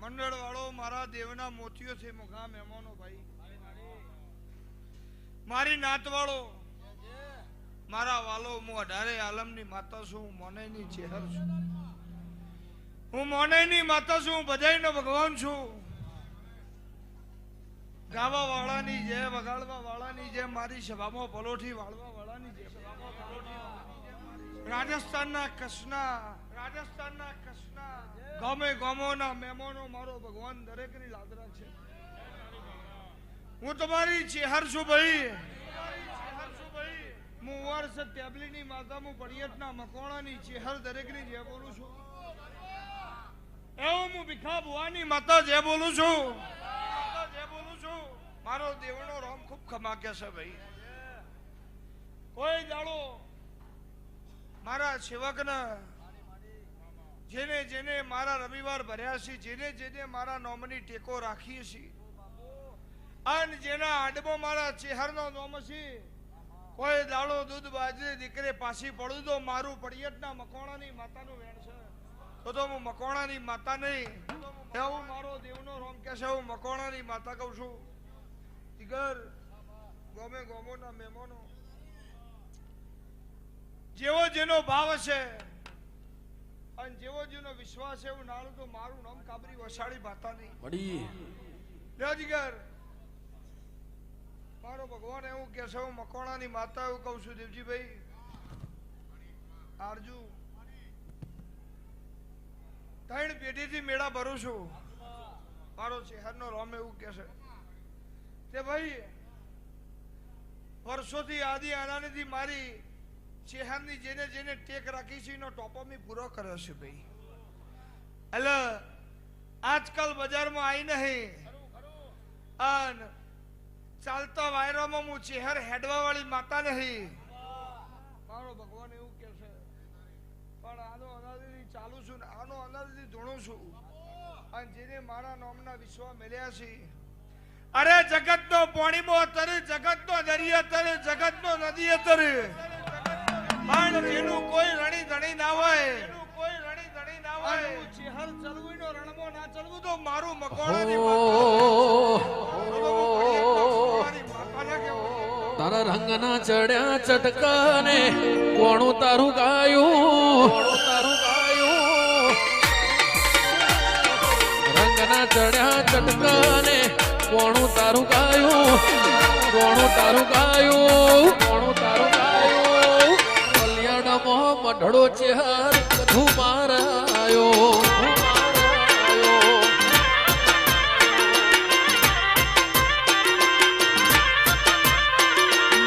મંડળ વાળો મારા દેવના મોતીઓ છે મુખા મહેમાનો ભાઈ મારી નાત વાળો મારા વાલો હું 18 આલમની માતા છું હું મોનેની ચેહર છું હું મોનેની માતા છું હું બધાયનો ભગવાન છું ગાવા વાળાની જય વગાડવા વાળાની જય મારી સભામાં પલોઠી વાળવા વાળાની જય રાજસ્થાનના કસના ગામે ગામોના મહેમાનો મારો ભગવાન દરેકની લાદરા છે હું તમારી ચેહર છું ભાઈ હું વર્ષ ટેબલીની માતા હું પડિયતના મકોણાની ચેહર દરેકની જે બોલું છું એવું હું ભીખા ભુવાની માતા જે બોલું છું મારો દેવનો રામ ખૂબ ખમાકે છે ભાઈ કોઈ જાણો મારા સેવકના જેને જેને મારા રવિવાર ભર્યા છે જેને જેને મારા નોમની ટેકો રાખીએ છીએ અને જેના આડમો મારા ચેહરનો નોમ છે કોઈ દાડો દૂધ બાજરી દીકરે પાછી પડું તો મારું પડિયતના મકોણાની માતાનું વેણ છે તો હું મકોણાની માતા નહીં એવું મારો દેવનો રોમ કે છે હું મકોણાની માતા કહું છું દીકર ગોમે ગોમોના મહેમાનો જેવો જેનો ભાવ છે અને જેવો જેનો વિશ્વાસ છે એવું નાળું તો મારું નામ કાબરી વસાડી માતા નહીં દીકર મારો ભગવાન એવું કે છે હું મકોણાની માતા એવું કહું છું દેવજીભાઈ આરજુ 3 પેઢીથી મેળા ભરું છું મારો ચેહરનો રોમ એવું કે છે કે ભાઈ વર્ષોથી આદિ અનાદિથી મારી ચેહરની જેને જેને ટેક રાખી છે એનો ટોપો મેં પૂરો કર્યો છે ભાઈ એટલે આજકાલ બજારમાં આવી નહીં અને ચાલતા વાયરામાં હું ચેહર હેડવા વાળી માતા નહીં મારો ભગવાન એવું કે છે પણ આનો અનાદિથી ચાલુ છું ને આનો અનાદિથી ધોણું છું અને જેને મારા નામના વિશ્વા મળ્યા છે અરે જગતનો પાણીમાં તરે જગતનો દરિયા તરે જગતનો નદી તરે પણ જેનું કોઈ રણી ધણી ના હોય ચેહર ચલવું નો રણમો ના ચલવું તો મારું મકોણાની તારા રંગના ચડ્યા ચટકાને કોણું તારું ગાયું રંગના ચડ્યા ચટકાને કોણું તારું ગાયું કલ્યાણમાં મઢડો ચેહર બધું મારાયો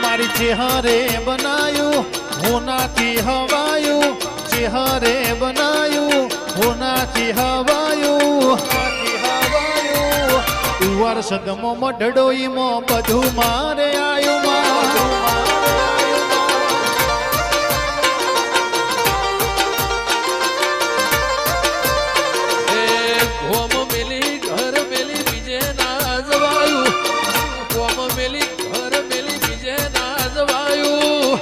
મારી ચેહરે બનાયું હોનાથી હવાયું ચેહરે બનાયું હોનાથી હવાયું વર્ષદમો મઢડો ઈમો બધું મારે આયું ગોમ મેલી ઘર મેલી બીજે ના જવાયું ગોમ મેલી ઘર મેલી બીજે ના જવાયું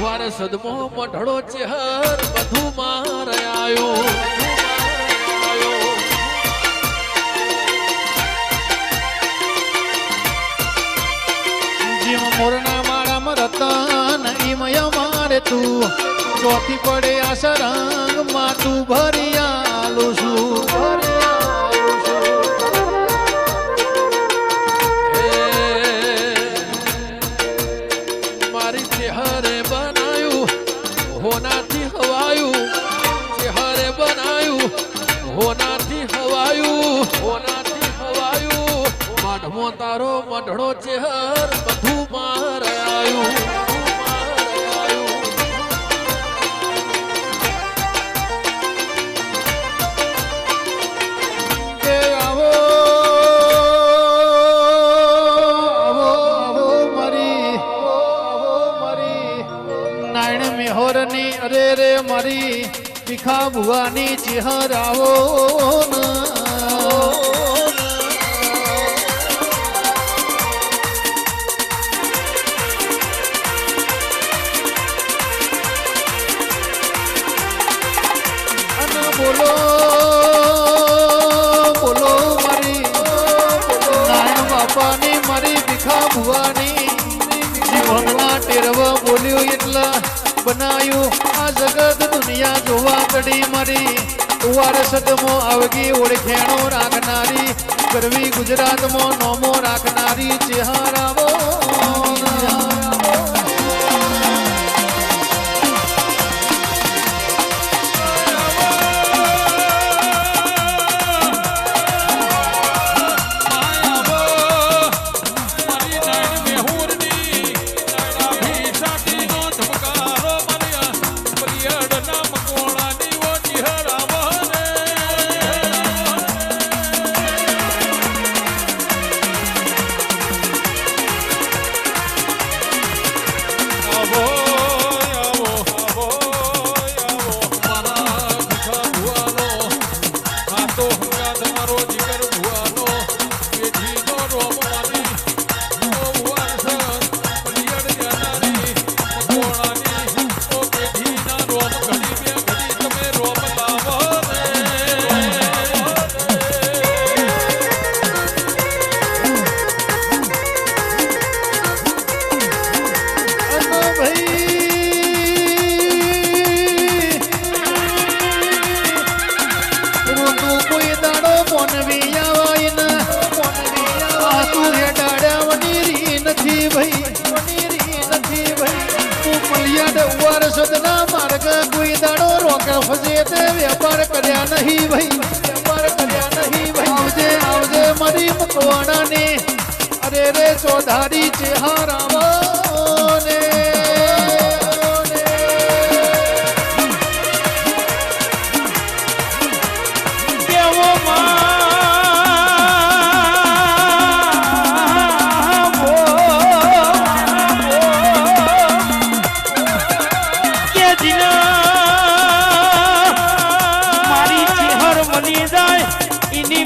વર્ષદમો મઢડો ચેહર બધું મારે આયું મોરના માળામાં રતન ઈમય મારે તું ચોથી પડે આ સરંગ માં તું ભરી આલું છું મારી ચેહરે બનાયું હોનાથી હવાયું ચેહરે બનાયું હોનાથી હવાયું માઢમો તારો મઢડો ચેહર બધું મારાયું કે આવો મારી નાયણ મેહોરની અરે રે મારી ભીખા ભુવાની ચેહર આવો બોલો શિખા ભુવાની ભંગના ટેરવ બોલ્યું એટલા બનાયું આ જગત દુનિયા જોવા તડી મારી વારસદમો આવગી ઓળખેણો રાખનારી ગરવી ગુજરાતમાં નોમો રાખનારી ચેહારાવો વેપાર કર્યા નહીં ભાઈ વેપાર કર્યા નહીં ભાઈ આવજે આવજે મારી મકવાણા ને અરે રે ચોધારી ચેહારાવો ને કેવો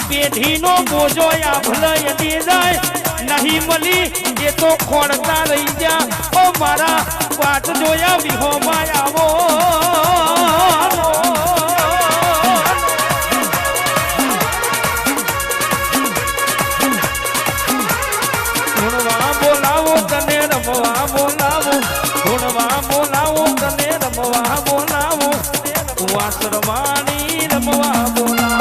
પેઢીનો બોજો આ ભલાઈ દે જાય નહીં મળી એ તો ખોડતા રહી જા ઓ મારા વાટ જોયા વિહોમાં આવો ધૂણવા બોલાવો તને રમવા બોલાવો ધૂણવા બોલાવો તને રમવા બોલાવો વાસરવાની રમવા બોલાવો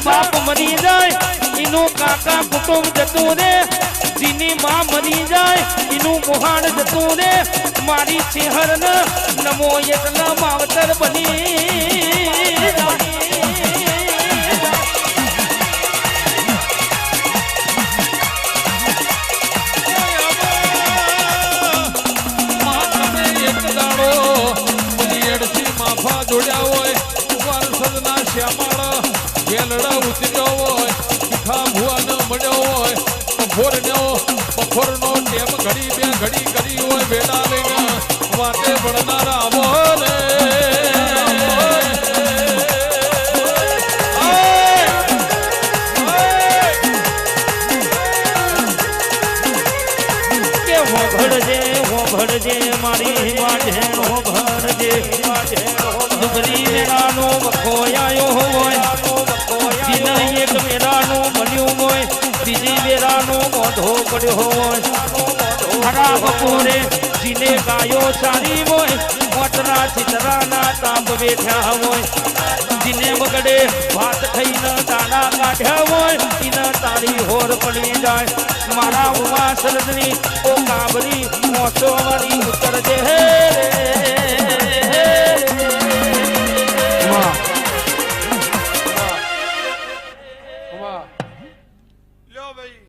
બાપ મરી જાય એનું કાકા કુટુંબ જતું રે જીની માં મરી જાય એનું મોહાણ જતું રે મારી શહેર ન નમો એટલા માવતર બની માફા જોડ્યા હોય વારસદના શ્યામાળા ગેલડા ઉતર્યો હોય શિખા ભુવાનો મળ્યો હોય બપોરનો ટેમ ઘડી બે ઘડી કરી હોય બેડા લઈને વાતે ભણનારા આવો રે ભરજે મારી વાજે ભરજે દુગરી મેળાનો વખોયાયો હોય જીને એક મેળાનો બન્યું હોય બીજી મેળાનો મોઢો પડ્યો હોય ખરા બપોરે જીને ગાયો સારી હોય મોટના ચિતરાના તાપ બેઠ્યા હોય જીને બગડે ભાત થઈને દાણા કાઢ્યા હોય એને તારી હોર પડી જાય મારા ઉમા સરદની ઓ કાબરી મોસો